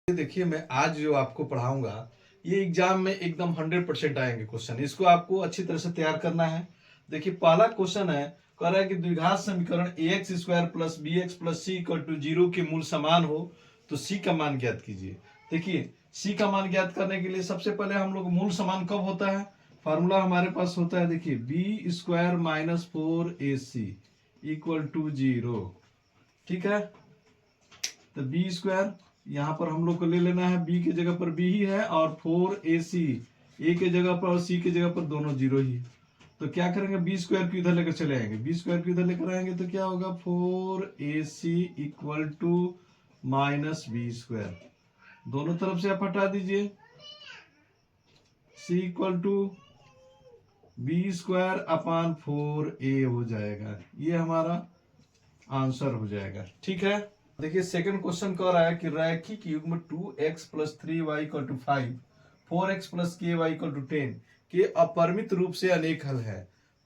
देखिए मैं आज जो आपको पढ़ाऊंगा ये एग्जाम में एकदम 100% आएंगे क्वेश्चन। इसको आपको अच्छी तरह से तैयार करना है। देखिए पहला क्वेश्चन है, कह रहा है कि द्विघात समीकरण ax square plus b x plus c equal to 0 के मूल समान हो तो सी का मान ज्ञात कीजिए। देखिए सी का मान ज्ञात करने के लिए सबसे पहले हम लोग मूल समान कब होता है, फार्मूला हमारे पास होता है। देखिए b square minus 4ac equal to 0। ठीक है, तो बी स्क्वायर यहाँ पर हम लोग को ले लेना है, बी के जगह पर बी ही है और 4ac ए के जगह पर और सी के जगह पर दोनों जीरो ही। तो क्या करेंगे, बी स्क्वायर को इधर लेकर चले आएंगे, बी स्क्वायर को इधर लेकर आएंगे तो क्या होगा 4ac equal to minus b square. दोनों तरफ से आप हटा दीजिए, c equal to b square upon 4a हो जाएगा। ये हमारा आंसर हो जाएगा। ठीक है, देखिए सेकंड क्वेश्चन कह रहा है कि रैखिक युग्म 2x plus 3y equal to 5 4x plus ky equal to 10 के अपरिमित रूप से अनेक हल है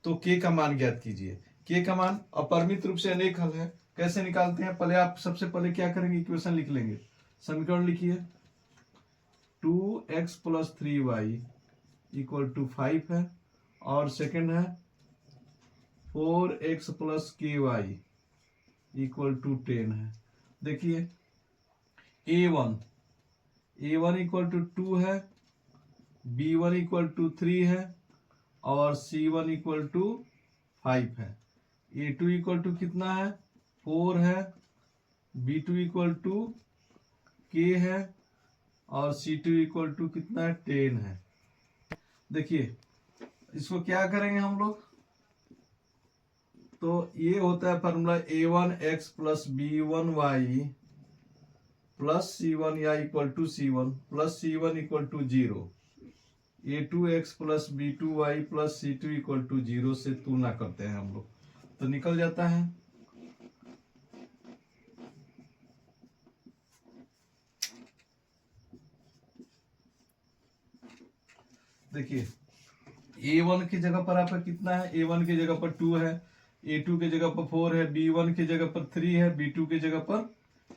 तो k का मान ज्ञात कीजिए। k का मान अपरिमित रूप से अनेक हल है, कैसे निकालते हैं? पहले आप सबसे पहले क्या करेंगे, इक्वेशन लिख लेंगे। समीकरण लिखिए 2x plus 3y equal to 5 है और सेकंड है 4x plus ky equal to 10 है। देखिए a1 इक्वल टू 2 है, b1 इक्वल टू 3 है और c1 इक्वल टू 5 है। a2 इक्वल टू कितना है, 4 है, b2 इक्वल टू k है और c2 इक्वल टू कितना है, 10 है। देखिए इसको क्या करेंगे हम लोग, तो ये होता है formula a1x plus b1y plus c1 या equal to c1 plus c1 equal to 0, a2x plus b2y plus c2 equal to 0 से तुलना करते हैं हम लोग तो निकल जाता है। देखिए a1 की जगह पर आपका कितना है, a1 की जगह पर 2 है, a2 की जगह पर 4 है, b1 की जगह पर 3 है, b2 की जगगह पर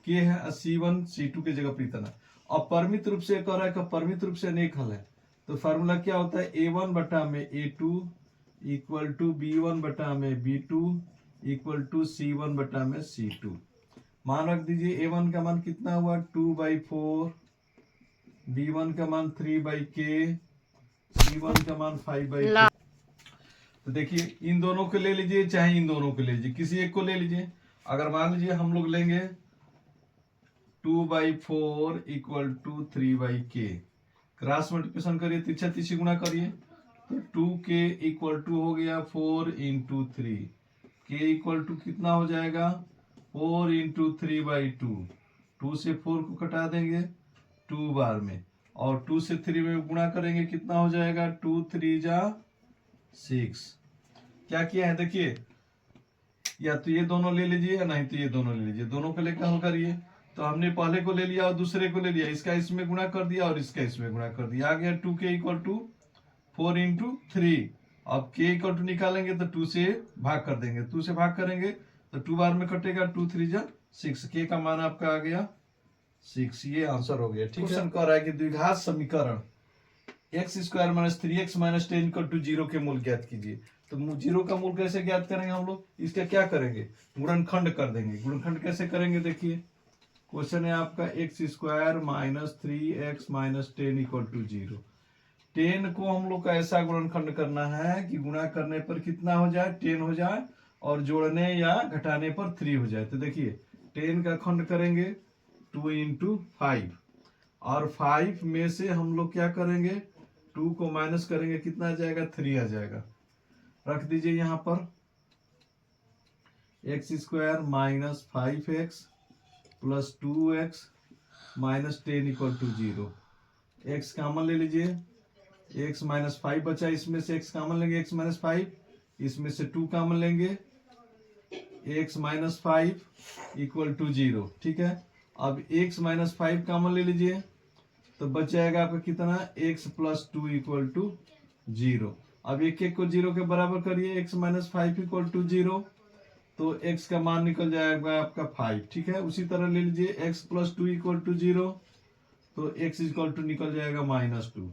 k है, c1 c2 की जगह पर इतना। और परिमित रूप से कह रहा है कि परिमित रूप से अनेक हल है तो फार्मूला क्या होता है, a1 बटा में a2 इक्वल टू b1 बटा में b2 इक्वल टू c1 बटा में c2। मान रख दीजिए a1 का मान कितना हुआ 2/4, b1 का मान 3/k, c1 का मान 5/k। तो देखिए इन दोनों को ले लीजिए चाहे इन दोनों को ले लीजिए, किसी एक को ले लीजिए। अगर मान लीजिए हम लोग लेंगे 2/4 equal to 3/k, cross multiplication करिए, तिरछा तिरछी गुणा करिए तो 2k इक्वल टू हो गया 4 इंटू 3, k इक्वल टू कितना हो जाएगा 4 इंटू 3/2, 2 से 4 को कटा देंगे 2 बार में और 2 से 3 में गुणा करेंगे कितना हो जाएगा 2 3 जा 6। क्या किया है देखिए, या तो ये दोनों ले लीजिए या नहीं तो ये दोनों ले लीजिए, दोनों को लेकर हल करिए। तो हमने पहले को ले लिया और दूसरे को ले लिया, इसका इसमें गुणा कर दिया और इसका इसमें गुणा कर दिया, आ गया 2k इक्वल टू 4 इंटू 3। अब k इक्वल टू निकालेंगे तो 2 से भाग कर देंगे, 2 से भाग करेंगे तो 2 बार में कटेगा 2 3 जा 6, k का मान आपका आ गया 6। ये आंसर हो गया। ठीक है, क्वेश्चन कह रहा है कि द्विघात समीकरण x square minus 3x minus 10 equal to 0 के मूल ज्ञात कीजिए। तो 0 का मूल कैसे ज्ञात करेंगे हम लोग, इसका क्या करेंगे, गुणनखंड कर देंगे। गुणनखंड कैसे करेंगे, देखिए क्वेश्चन है आपका x square minus 3x minus 10 equal to 0। 10 को हम लोग का ऐसा गुणनखंड करना है कि गुणा करने पर कितना हो जाए 10 हो जाए और जोड़ने या घटाने पर 3 हो जाए। तो देखिए 10 का खंड करेंगे 2 इंटू 5 और 5 में से हम लोग क्या करेंगे 2 को माइनस करेंगे, कितना आ जाएगा 3 आ जाएगा। रख दीजिए यहां पर x square minus 5x plus 2x minus 10 equal to 0। x common ले लीजिए, x माइनस 5 बचा, इसमें से x कॉमन लेंगे x माइनस 5, इसमें से 2 कॉमन लेंगे, x माइनस 5 इक्वल टू 0। ठीक है, अब x माइनस 5 कॉमन ले लीजिए तो बच जाएगा आपका कितना x प्लस 2 इक्वल टू 0। अब एक एक को 0 के बराबर करिए, x माइनस 5 इक्वल टू 0 तो x का मान निकल जाएगा आपका 5। ठीक है, उसी तरह ले लीजिए x प्लस 2 इक्वल टू 0 तो x इक्वल टू निकल जाएगा -2।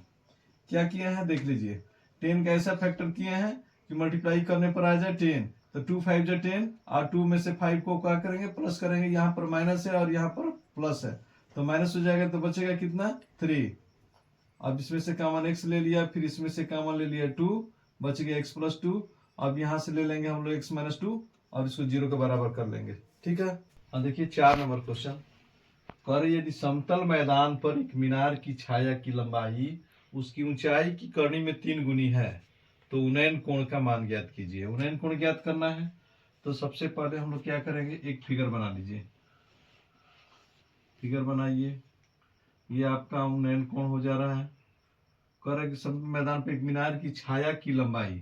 क्या किया है देख लीजिए, 10 का ऐसा फैक्टर किए हैं कि मल्टीप्लाई करने पर आ जाए 10, तो 2 5 जा 10 और 2 में से 5 को क्या करेंगे, प्लस करेंगे। यहाँ पर माइनस है और यहाँ पर प्लस है, तो माइनस हो जाएगा, तो बचेगा कितना 3। अब इसमें से कॉमन x ले लिया, फिर इसमें से कॉमन ले लिया 2, बच गया x + 2। अब यहाँ से ले लेंगे हम लोग x - 2 और इसको 0 के बराबर कर लेंगे। ठीक है। अब देखिए 4 नंबर क्वेश्चन कर, यदि समतल मैदान पर एक मीनार की छाया की लंबाई उसकी ऊंचाई की करनी में 3 गुनी है, तो उन्नयन कोण का मान ज्ञात कीजिए। उन्नयन कोण ज्ञात करना है तो सबसे पहले हम लोग क्या करेंगे, एक फिगर बना लीजिए। फिगर बनाइए, ये आपका उन्नयन कोण हो जा रहा है। कह रहे कि समतल मैदान पर एक मीनार की छाया की लंबाई,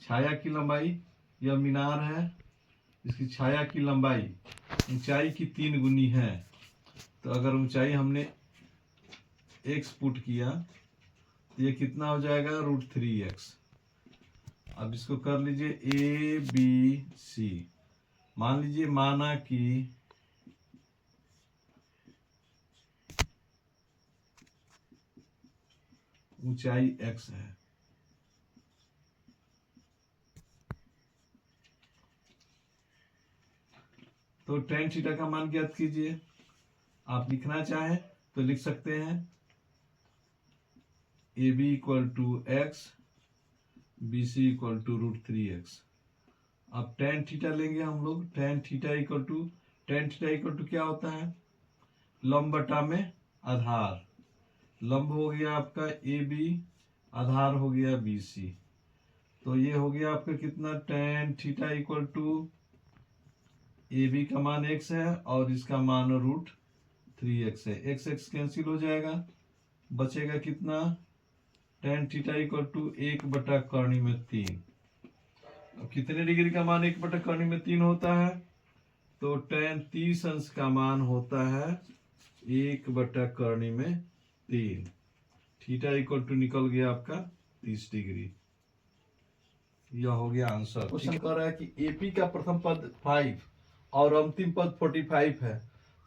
छाया की लंबाई, यह मीनार है, इसकी छाया की लंबाई ऊंचाई की 3 गुनी है। तो अगर ऊंचाई हमने x पुट किया तो ये कितना हो जाएगा, √3x। अब इसको कर लीजिए ABC। मान लीजिए माना कि ऊंचाई x है, तो tan थीटा का मान ज्ञात कीजिए। आप लिखना चाहें तो लिख सकते हैं AB = x, BC = √3x। अब tan थीटा लेंगे हम लोग। tan थीटा क्या होता है, लंब बटा में आधार। लंब हो गया आपका AB, आधार हो गया BC, तो ये हो गया आपका कितना, tan थीटा = AB का मान x है और इसका मान √3x है। x कैंसिल हो जाएगा, बचेगा कितना, tan थीटा = 1/3। अब कितने डिग्री का मान 1/3 होता है, तो tan 30 अंश का मान होता है 1/3। थीटा = निकल गया आपका 30 डिग्री। यह हो गया आंसर। क्वेश्चन कह रहा है कि एपी का प्रथम पद 5 और अंतिम पद 45 है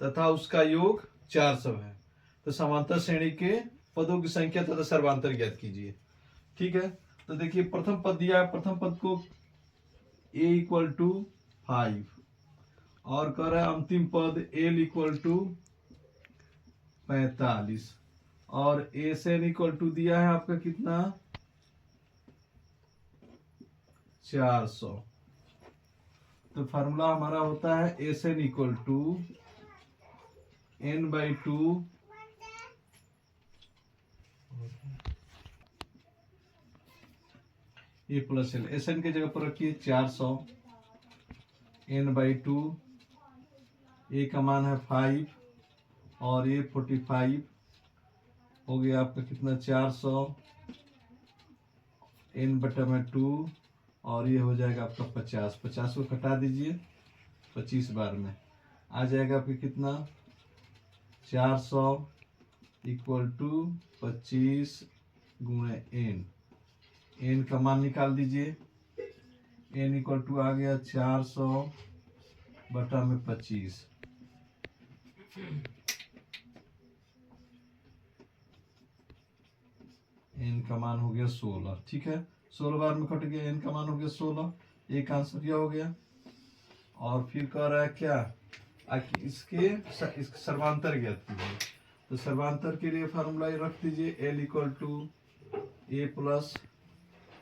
तथा उसका योग 400 है, तो समांतर श्रेणी के पदों की संख्या तथा सर्वांतर ज्ञात कीजिए। ठीक है, तो देखिए प्रथम पद दिया है, प्रथम पद को a = 5 और कह रहा है अंतिम पद l = 45 और SN = दिया है आपका कितना, 400। तो फार्मूला हमारा होता है SN = n/2 A + L। SN की जगह पर रखिए 400, n/2, A का मान है 5 और A 45 हो गया आपका कितना, 400 n/2 और ये हो जाएगा आपका 50। 50 को घटा दीजिए 25 बार में, आ जाएगा आपका कितना, 400 = 25 × n। n का मान निकाल दीजिए, n = आ गया 400/25। n का मान हो गया 16। ठीक है, 16 बार में कट गया, n का मान हो गया 16। एक आंसर यह हो गया। और फिर कह रहा है क्या, इसके सर्वांतर ज्ञात कीजिए। तो सर्वांतर के लिए फार्मूला रख दीजिए, L = A +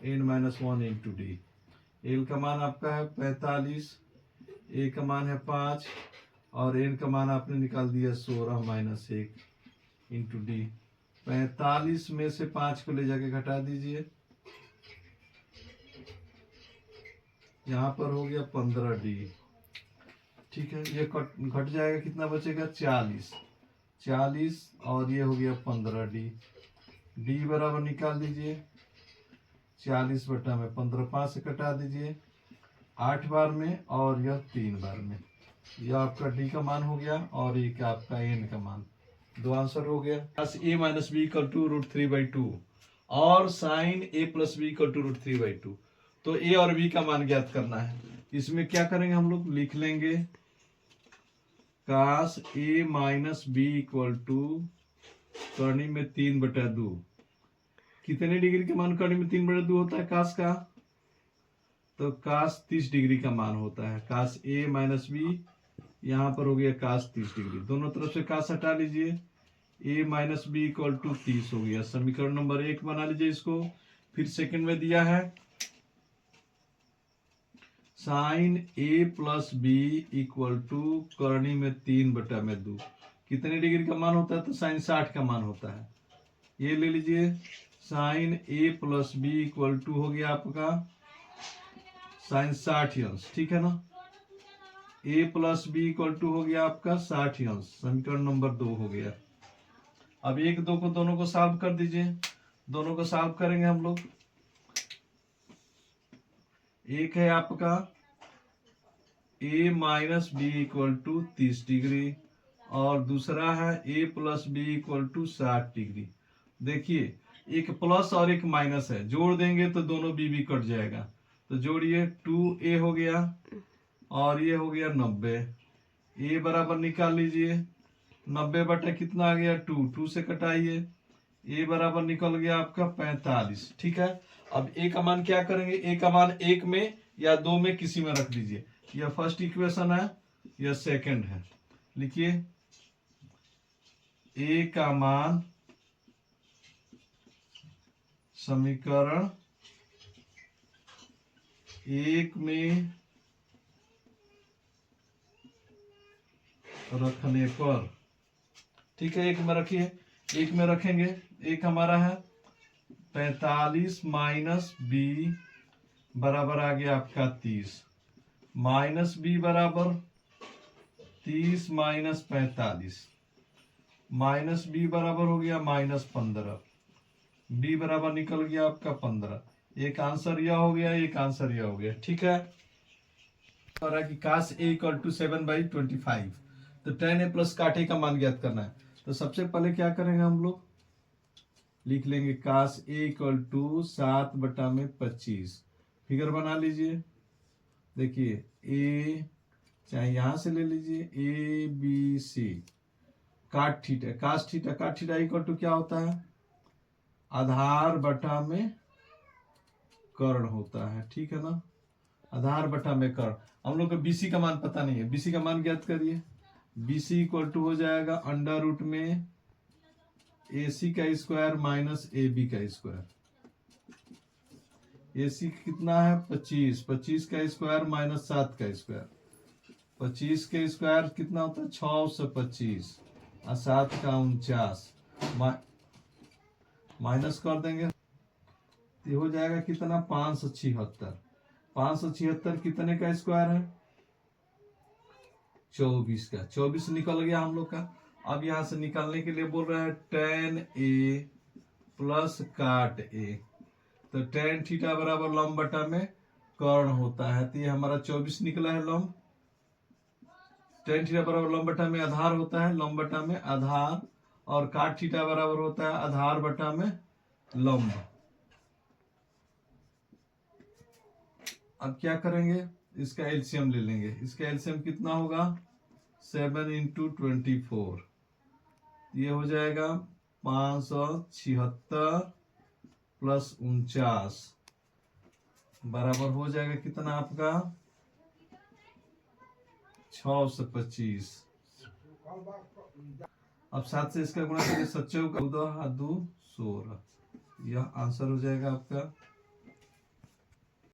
n - 1 × d। L का मान आपका है 45, A का मान है 5 और n का मान आपने निकाल दिया 16 - 1 × d। 45 में से 5 को ले जाके घटा दीजिए, यहाँ पर हो गया 15d। ठीक है, ये घट जाएगा, कितना बचेगा, 40 और ये हो गया 15d। d बराबर निकाल दीजिए, 40/15, 5 से कटा दीजिए 8 बार में और यह 3 बार में। यह आपका d का मान हो गया और एक आपका n का मान। दो आंसर हो गया। A - B = √3/2 और sin A + B = √3/2। तो A और B का मान ज्ञात करना है। इसमें क्या करेंगे, हम लोग लिख लेंगे cos A - B = करनी में 3/2। कितने डिग्री का मान करनी में 3/2 होता है कास का? तो कास 30 डिग्री का मान होता है। कास ए माइनस बी, यहाँ पर हो गया कास 30 डिग्री। दोनों तरफ से कास हटा लीजिए, ए माइनस बी इक्वल टू 30 हो गया। समीकरण नंबर 1 बना लीजिए इसको। फिर सेकंड में दिया है sine a plus b equal to करनी में 3/2। कितने डिग्री का मान होता है? तो साइन 60 का मान होता है। ये ले लीजिए, sine a plus b equal to हो गया आपका साइन 60 अंश, ठीक है ना। A plus b equal to हो गया आपका 60 अंश। समीकरण नंबर 2 हो गया। अब 1 2 को दोनों को सॉल्व कर दीजिए। दोनों को सॉल्व करेंगे हम लोग। एक है आपका a minus b equal to 30 degree और दूसरा है a plus b equal to 60 degree. देखिए एक प्लस और एक माइनस है, जोड़ देंगे तो दोनों b कट जाएगा। तो जोड़िए, 2a हो गया और ये हो गया 90। a बराबर निकाल लीजिए, 90 बटा कितना आ गया 2, 2 से कटाइए, a बराबर निकल गया आपका 45। ठीक है। अब a का मान क्या करेंगे? a का मान 1 में या 2 में किसी में रख दीजिए। यह फर्स्ट इक्वेशन है, यह सेकंड है। लिखिए a का मान समीकरण 1 में रखने पर, ठीक है, 1 में रखिए। 1 में रखेंगे, 1 हमारा है 45 माइनस बी बराबर आ गया आपका 30, माइनस बी बराबर 30 माइनस 45, माइनस बी बराबर हो गया माइनस 15, बी बराबर निकल गया आपका 15। एक आंसर यह हो गया, एक आंसर यह हो गया। ठीक है। और कि काश ए इक्वल टू 7/25, तो tan a प्लस काट a का मान ज्ञात करना है। तो सबसे पहले क्या करेंगे हम लोग, लिख लेंगे काश a इक्वल टू 7/25। फिगर बना लीजिए। देखिए a चाहे यहां से ले लीजिए, ए बी सी, काट थीटा, काश थीटा, काट थीटा इक्वल टू क्या होता है? आधार बटा में कर्ण होता है। ठीक है ना, आधार बटा में कर्ण। हम लोग को बीसी का मान पता नहीं है, बीसी का मान ज्ञात करिए। बीसी इक्वल टू हो जाएगा अंडर रूट में AC का स्क्वायर माइनस AB का स्क्वायर। AC कितना है 25, 25 का स्क्वायर माइनस 7 का स्क्वायर। 25 के स्क्वायर कितना होता है 625 और 7 का 49, माइनस कर देंगे तो हो जाएगा कितना 576। 576 कितने का स्क्वायर है? 24 का। 24 निकल गया हम लोग का। अब यहां से निकालने के लिए बोल रहा है tan a प्लस काट a। तो tan थीटा बराबर लंब बटा में कर्ण होता है। तो ये हमारा 24 निकला है लंब। tan थीटा बराबर लंब बटा में आधार होता है, लंब बटा में आधार, और काट थीटा बराबर होता है आधार बटा में लंब। अब क्या करेंगे, इसका एलसीएम ले लेंगे। इसका एलसीएम कितना होगा 7 × 24, ये हो जाएगा 576 प्लस 49 बराबर हो जाएगा कितना आपका 625। अब 7 से इसका गुणा करिए, 7 × 2 = 16, यह आंसर हो जाएगा आपका